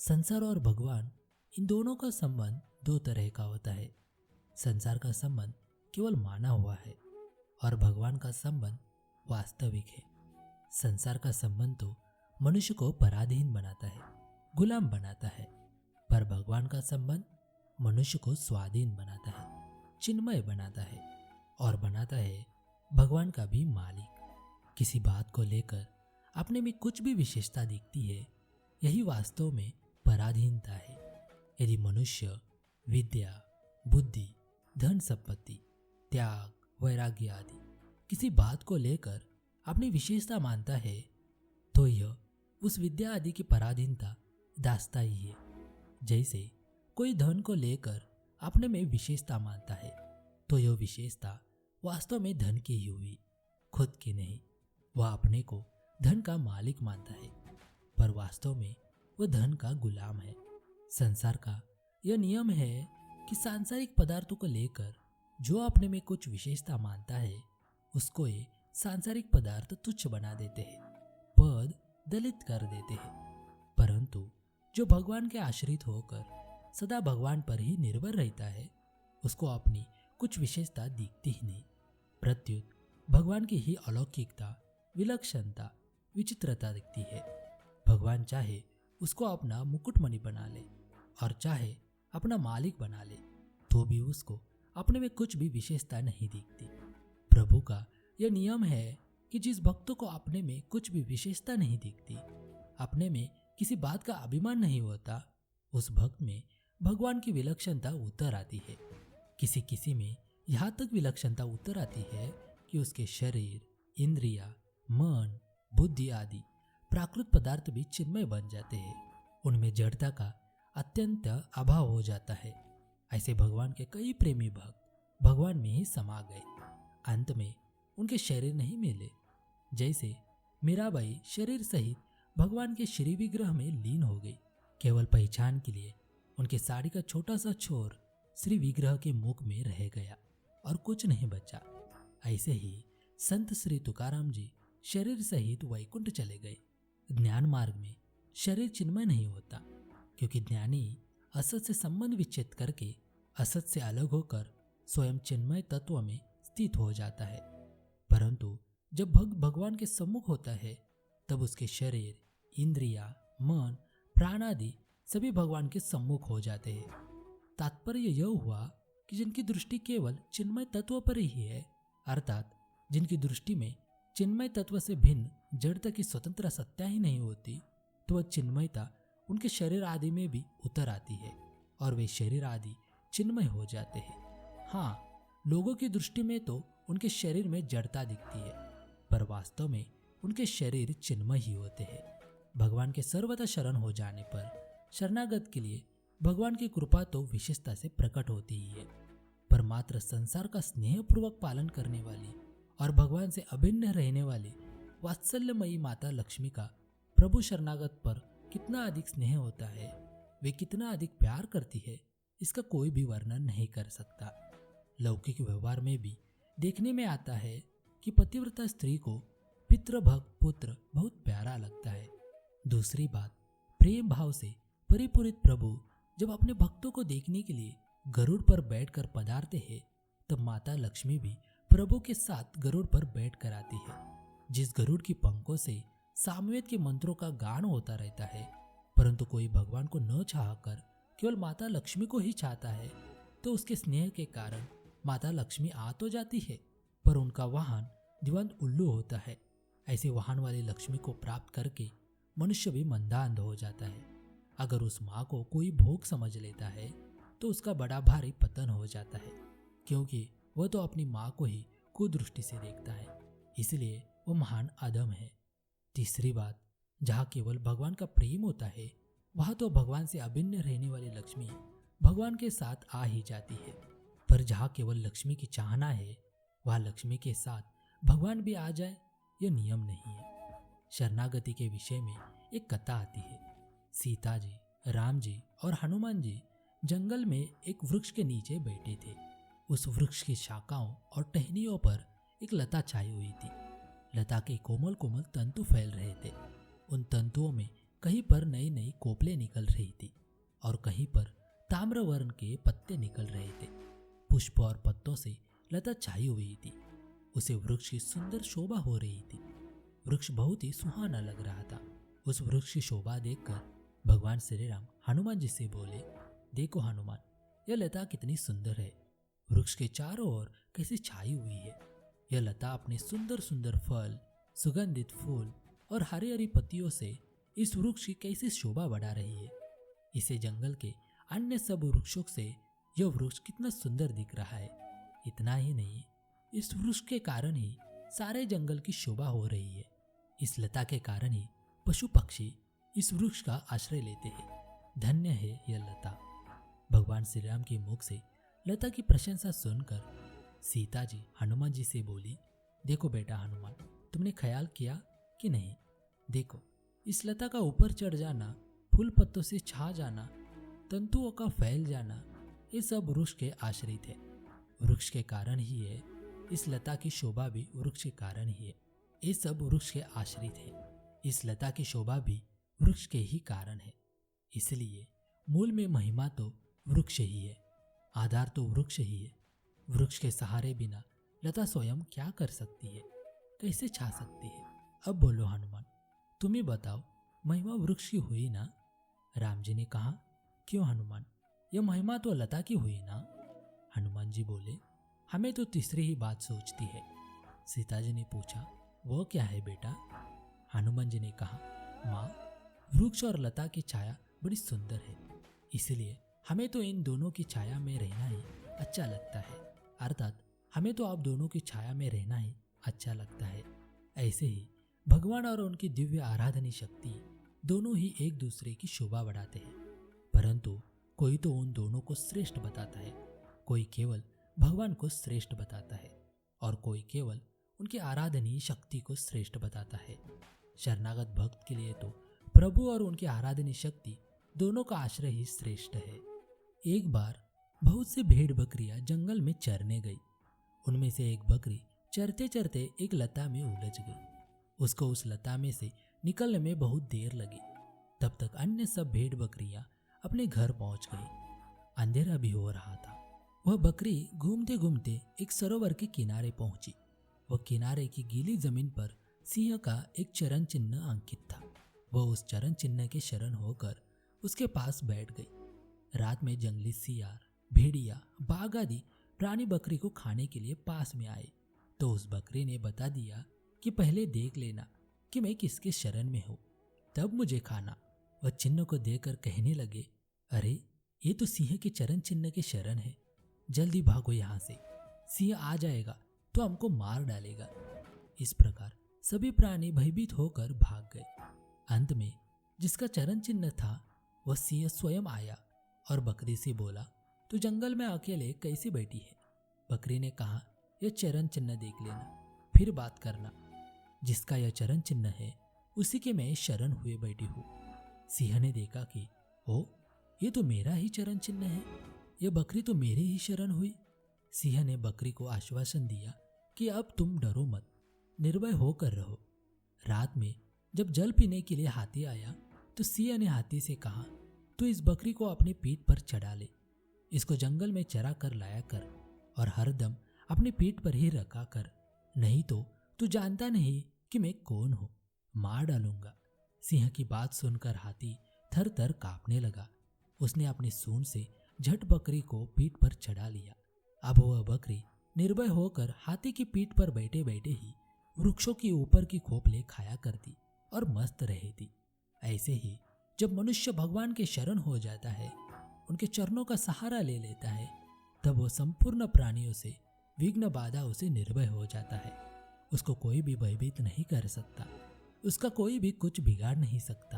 संसार और भगवान, इन दोनों का संबंध दो तरह का होता है। संसार का संबंध केवल माना हुआ है और भगवान का संबंध वास्तविक है। संसार का संबंध तो मनुष्य को पराधीन बनाता है, गुलाम बनाता है, पर भगवान का संबंध मनुष्य को स्वाधीन बनाता है, चिन्मय बनाता है और बनाता है भगवान का भी मालिक। किसी बात को लेकर अपने में कुछ भी विशेषता दिखती है, यही वास्तव में पराधीनता है। यदि मनुष्य विद्या, बुद्धि, धन संपत्ति, त्याग, वैराग्य आदि किसी बात को लेकर अपनी विशेषता मानता है, तो यह उस विद्या आदि की पराधीनता दास्ता ही है। जैसे कोई धन को लेकर अपने में विशेषता मानता है, तो यह विशेषता वास्तव में धन की ही हुई, खुद की नहीं। वह अपने को धन का मालिक मानता है, पर वास्तव में वह धन का गुलाम है। संसार का यह नियम है कि सांसारिक पदार्थों को लेकर जो अपने में कुछ विशेषता मानता है, उसको ये सांसारिक पदार्थ तुच्छ बना देते हैं, पद दलित कर देते हैं। परंतु जो भगवान के आश्रित होकर सदा भगवान पर ही निर्भर रहता है, उसको अपनी कुछ विशेषता दिखती ही नहीं। प्रत्युत भगवान की ही अलौकिकता, विलक्षणता, विचित्रता दिखती है। भगवान चाहे उसको अपना मुकुटमणि बना ले और चाहे अपना मालिक बना ले, तो भी उसको अपने में कुछ भी विशेषता नहीं दिखती। प्रभु का यह नियम है कि जिस भक्त को अपने में कुछ भी विशेषता नहीं दिखती, अपने में किसी बात का अभिमान नहीं होता, उस भक्त में भगवान की विलक्षणता उतर आती है। किसी किसी में यहाँ तक विलक्षणता उतर आती है कि उसके शरीर, इंद्रिया, मन, बुद्धि आदि प्राकृत पदार्थ भी चिन्मय बन जाते हैं। उनमें जड़ता का अत्यंत अभाव हो जाता है। ऐसे भगवान के कई प्रेमी भक्त भगवान में ही समा गए। अंत में उनके शरीर नहीं मिले। जैसे मीराबाई शरीर सहित भगवान के श्री विग्रह में लीन हो गई। केवल पहचान के लिए उनके साड़ी का छोटा सा छोर श्री विग्रह के मुख में रह गया और कुछ नहीं बचा। ऐसे ही संत श्री तुकाराम जी शरीर सहित वैकुंठ चले गए। ज्ञान मार्ग में शरीर चिन्मय नहीं होता, क्योंकि ज्ञानी असत से संबंध विच्छेद करके असत से अलग होकर स्वयं चिन्मय तत्व में स्थित हो जाता है। परंतु जब भक्त भगवान के सम्मुख होता है, तब उसके शरीर, इंद्रिया, मन, प्राण आदि सभी भगवान के सम्मुख हो जाते हैं। तात्पर्य यह हुआ कि जिनकी दृष्टि केवल चिन्मय तत्व पर ही है, अर्थात जिनकी दृष्टि में चिन्मय तत्व से भिन्न जड़ता की स्वतंत्र सत्ता ही नहीं होती, तो वह चिन्मयता उनके शरीर आदि में भी उतर आती है और वे शरीर आदि चिन्मय हो जाते हैं। हाँ, लोगों की दृष्टि में तो उनके शरीर में जड़ता दिखती है, पर वास्तव में उनके शरीर चिन्मय ही होते हैं। भगवान के सर्वथा शरण हो जाने पर शरणागत के लिए भगवान की कृपा तो विशेषता से प्रकट होती ही है, पर मात्र संसार का स्नेहपूर्वक पालन करने वाली और भगवान से अभिन्न रहने वाली वात्सल्यमयी माता लक्ष्मी का प्रभु शरणागत पर कितना अधिक स्नेह होता है, वे कितना अधिक प्यार करती है, इसका कोई भी वर्णन नहीं कर सकता। लौकिक व्यवहार में भी देखने में आता है कि पतिव्रता स्त्री को पितृभक्त पुत्र बहुत प्यारा लगता है। दूसरी बात, प्रेम भाव से परिपूरित प्रभु जब अपने भक्तों को देखने के लिए गरुड़ पर बैठकर पधारते हैं, तब माता लक्ष्मी भी प्रभु के साथ गरुड़ पर बैठ कर आती है। जिस गरुड़ की पंखों से सामवेद के मंत्रों का गान होता रहता है, परंतु कोई भगवान को न चाहकर केवल माता लक्ष्मी को ही चाहता है, तो उसके स्नेह के कारण माता लक्ष्मी आ तो जाती है, पर उनका वाहन जीवंत उल्लू होता है। ऐसे वाहन वाली लक्ष्मी को प्राप्त करके मनुष्य भी मंदांध हो जाता है। अगर उस माँ को कोई भोग समझ लेता है, तो उसका बड़ा भारी पतन हो जाता है, क्योंकि वह तो अपनी माँ को ही कुदृष्टि से देखता है, इसलिए वह महान अधम है। तीसरी बात, जहाँ केवल भगवान का प्रेम होता है, वहाँ तो भगवान से अभिन्न रहने वाली लक्ष्मी भगवान के साथ आ ही जाती है, पर जहाँ केवल लक्ष्मी की चाहना है, वहाँ लक्ष्मी के साथ भगवान भी आ जाए, यह नियम नहीं है। शरणागति के विषय में एक कथा आती है। सीता जी, राम जी और हनुमान जी जंगल में एक वृक्ष के नीचे बैठे थे। उस वृक्ष की शाखाओं और टहनियों पर एक लता छाई हुई थी। लता के कोमल कोमल तंतु फैल रहे थे। उन तंतुओं में कहीं पर नई नई कोपले निकल रही थी और कहीं पर ताम्रवर्ण के पत्ते निकल रहे थे। पुष्प और पत्तों से लता छाई हुई थी। उसे वृक्ष की सुंदर शोभा हो रही थी। वृक्ष बहुत ही सुहाना लग रहा था। उस वृक्ष की शोभा देखकर भगवान श्री राम हनुमान जी से बोले, देखो हनुमान, यह लता कितनी सुंदर है। वृक्ष के चारों ओर कैसी छाई हुई है। यह लता अपने सुंदर सुंदर फल, सुगंधित फूल और हरी हरी पत्तियों से इस वृक्ष की कैसी शोभा बढ़ा रही है। इसे जंगल के अन्य सब वृक्षों से यह वृक्ष कितना सुंदर दिख रहा है। इतना ही नहीं, इस वृक्ष के कारण ही सारे जंगल की शोभा हो रही है। इस लता के कारण ही पशु पक्षी इस वृक्ष का आश्रय लेते हैं। धन्य है यह लता। भगवान श्री राम के मुख से लता की प्रशंसा सुनकर सीता जी हनुमान जी से बोली, देखो बेटा हनुमान, तुमने ख्याल किया कि नहीं? देखो, इस लता का ऊपर चढ़ जाना, फूल पत्तों से छा जाना, तंतुओं का फैल जाना, ये सब वृक्ष के आश्रित है। वृक्ष के कारण ही है। इस लता की शोभा भी वृक्ष के कारण ही है। ये सब वृक्ष के आश्रित है। इस लता की शोभा भी वृक्ष के ही कारण है। इसलिए मूल में महिमा तो वृक्ष ही है, आधार तो वृक्ष ही है। वृक्ष के सहारे बिना लता स्वयं क्या कर सकती है, कैसे छा सकती है? अब बोलो हनुमान, तुम ही बताओ, महिमा वृक्ष की हुई ना? राम जी ने कहा, क्यों हनुमान, यह महिमा तो लता की हुई ना? हनुमान जी बोले, हमें तो तीसरी ही बात सोचती है। सीता जी ने पूछा, वो क्या है बेटा? हनुमान जी ने कहा, माँ, वृक्ष और लता की छाया बड़ी सुंदर है, इसलिए हमें तो इन दोनों की छाया में रहना ही अच्छा लगता है। अर्थात हमें तो आप दोनों की छाया में रहना ही अच्छा लगता है। ऐसे ही भगवान और उनकी दिव्य आराधनी शक्ति दोनों ही एक दूसरे की शोभा बढ़ाते हैं, परंतु कोई तो उन दोनों को श्रेष्ठ बताता है, कोई केवल भगवान को श्रेष्ठ बताता है और कोई केवल उनकी आराधनीय शक्ति को श्रेष्ठ बताता है। शरणागत भक्त के लिए तो प्रभु और उनकी आराधनीय शक्ति दोनों का आश्रय ही श्रेष्ठ है। एक बार बहुत से भेड़ बकरियां जंगल में चरने गई। उनमें से एक बकरी चरते चरते एक लता में उलझ गई। उसको उस लता में से निकलने में बहुत देर लगी। तब तक अन्य सब भेड़ बकरियां अपने घर पहुंच गई। अंधेरा भी हो रहा था। वह बकरी घूमते घूमते एक सरोवर के किनारे पहुंची। वह किनारे की गीली जमीन पर सिंह का एक चरण चिन्ह अंकित था। वह उस चरण चिन्ह के शरण होकर उसके पास बैठ गई। रात में जंगली सियार, भेड़िया, बाघ आदि प्राणी बकरी को खाने के लिए पास में आए तो उस बकरी ने बता दिया कि पहले देख लेना कि मैं किसके शरण में हूँ, तब मुझे खाना। वह चिन्ह को देखकर कहने लगे, अरे ये तो सिंह के चरण चिन्ह के शरण है, जल्दी भागो यहाँ से, सिंह आ जाएगा तो हमको मार डालेगा। इस प्रकार सभी प्राणी भयभीत होकर भाग गए। अंत में जिसका चरण चिन्ह था वह सिंह स्वयं आया और बकरी से बोला, तू जंगल में अकेले कैसे बैठी है? बकरी ने कहा, यह चरण चिन्ह देख लेना, फिर बात करना। जिसका यह चरण चिन्ह है उसी के मैं शरण हुए बैठी हूँ। सिंह ने देखा कि ओ, ये तो मेरा ही चरण चिन्ह है, यह बकरी तो मेरी ही शरण हुई। सिंह ने बकरी को आश्वासन दिया कि अब तुम डरो मत, निर्भय होकर रहो। रात में जब जल पीने के लिए हाथी आया तो सिंह ने हाथी से कहा, तू इस बकरी को अपनी पीठ पर चढ़ा ले, इसको जंगल में चरा कर लाया कर और हरदम अपनी पीठ पर ही रखा कर, नहीं तो तू जानता नहीं कि मैं कौन हूँ, मार डालूंगा। सिंह की बात सुनकर हाथी थर थर कांपने लगा। उसने अपनी सूंड से झट बकरी को पीठ पर चढ़ा लिया। अब वह बकरी निर्भय होकर हाथी की पीठ पर बैठे बैठे ही वृक्षों की ऊपर की खोपले खाया करती और मस्त रहती। ऐसे ही जब मनुष्य भगवान के शरण हो जाता है, उनके चरणों का सहारा ले लेता है, तब वो संपूर्ण प्राणियों से विघ्न बाधा उसे निर्भय हो जाता है। उसको कोई भी भयभीत नहीं कर सकता, उसका कोई भी कुछ बिगाड़ नहीं सकता।